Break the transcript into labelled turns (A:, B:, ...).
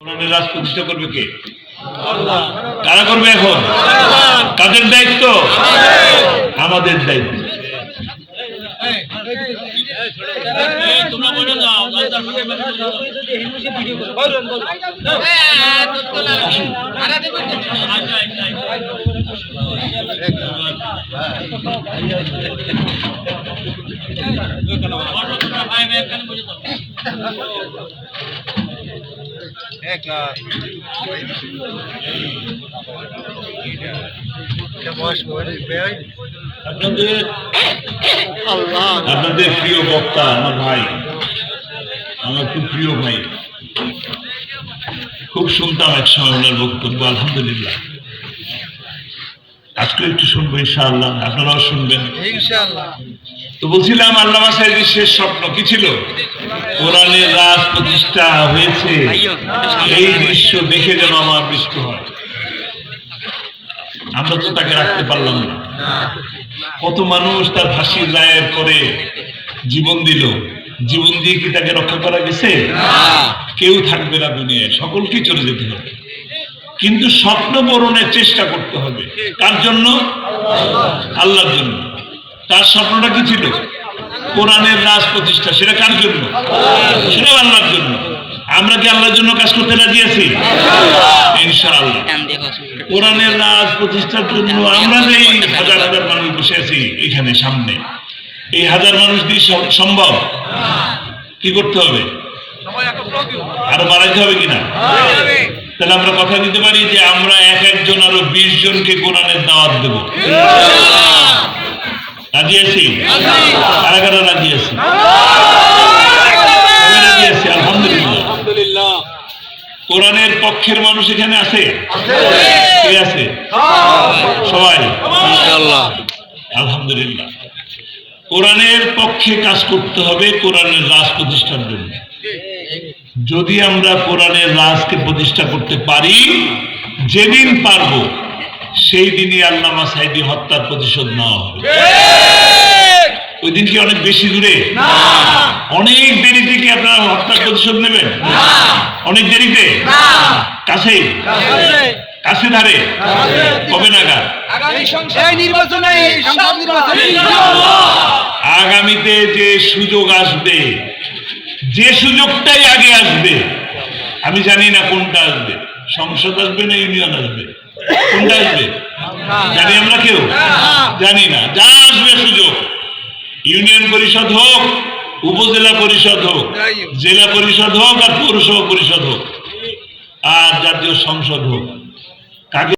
A: কোরআনের রাজ প্রতিষ্ঠা করবে কে? আল্লাহ। কারা করবে এখন? কাদের দায়িত্ব? আমাদের দায়িত্ব। আপনাদের প্রিয় বক্তা আমার ভাই, আমার খুব প্রিয় ভাই, খুব শুনতাম একসময় ওনার বক্তব্য। আলহামদুলিল্লাহ আজকে একটু শুনবো ইনশাআল্লাহ, আপনারাও শুনবেন ইনশাআল্লাহ। তো বলছিলাম আল্লামা সাঈদীর শেষ স্বপ্ন কি ছিল? কোরআনের রাজ প্রতিষ্ঠা হয়েছে, এই দৃশ্য দেখে যেন আমার মৃত্যু হয়। আমরা তো তাকে রাখতে পারলাম না। কত মানুষ তার ফাঁসির রায়ের পরে জীবন দিল, জীবন দিয়ে কি তাকে রক্ষা করা গেছে? কেউ থাকবে না দুনিয়ায়, সকলকে চলে যেতে হবে। কিন্তু স্বপ্ন পূরণের চেষ্টা করতে হবে। কার জন্য? আল্লাহর জন্য। তার স্বপ্নটা কি ছিল? কোরআনের রাজ প্রতিষ্ঠা। সেটা কার জন্য? সেটা আল্লাহর জন্য। আমরা কি আল্লাহর জন্য কাজ করতে রাজি আছি? ইনশাআল্লাহ। কোরআনের রাজ প্রতিষ্ঠার জন্য আমরা যে হাজার হাজার মানুষ বসে আছি এখানে সামনে, এই হাজার মানুষ দিয়ে সম্ভব? কি করতে হবে? আরো বাড়াইতে হবে কিনা? তাহলে আমরা কথা দিতে পারি যে আমরা এক একজন আরো 20 জনকে কোরআনের দাওয়াত দেব। রাজি আছি? কারা কারা রাজি আছি? রাজি আছি আলহামদুলিল্লাহ। কোরআনের পক্ষের মানুষ এখানে আছে? কে আছে? সবাই ইনশাআল্লাহ আলহামদুলিল্লাহ। কোরআনের পক্ষে কাজ করতে হবে কোরআনের রাজ প্রতিষ্ঠার জন্য। যদি আমরা কোরআনের রাজকে প্রতিষ্ঠা করতে পারি, যেদিন পারব সেই দিনই আল্লামা সাঈদী হত্যার প্রতিশোধ নেওয়া হবে। ওই দিন কি অনেক বেশি দূরে? অনেক দেরিতে কি আপনারা হত্যার প্রতিশোধ নেবেন? অনেক দেরিতে? কাছে? কাছে ধারে? কবে নাগাদ? আগামীতে যে সুযোগ আসবে, যে সুযোগটাই আগে আসবে, আমি জানি না কোনটা আসবে, সংসদ আসবে না ইউনিয়ন আসবে, কোনটা আসবে জানি আমরা কেউ জানি না। যা আসবে সুযোগ, ইউনিয়ন পরিষদ হোক, উপজেলা পরিষদ হোক, জেলা পরিষদ হোক, আর পৌরসভা পরিষদ হোক, আর জাতীয় সংসদ হোক, কাকে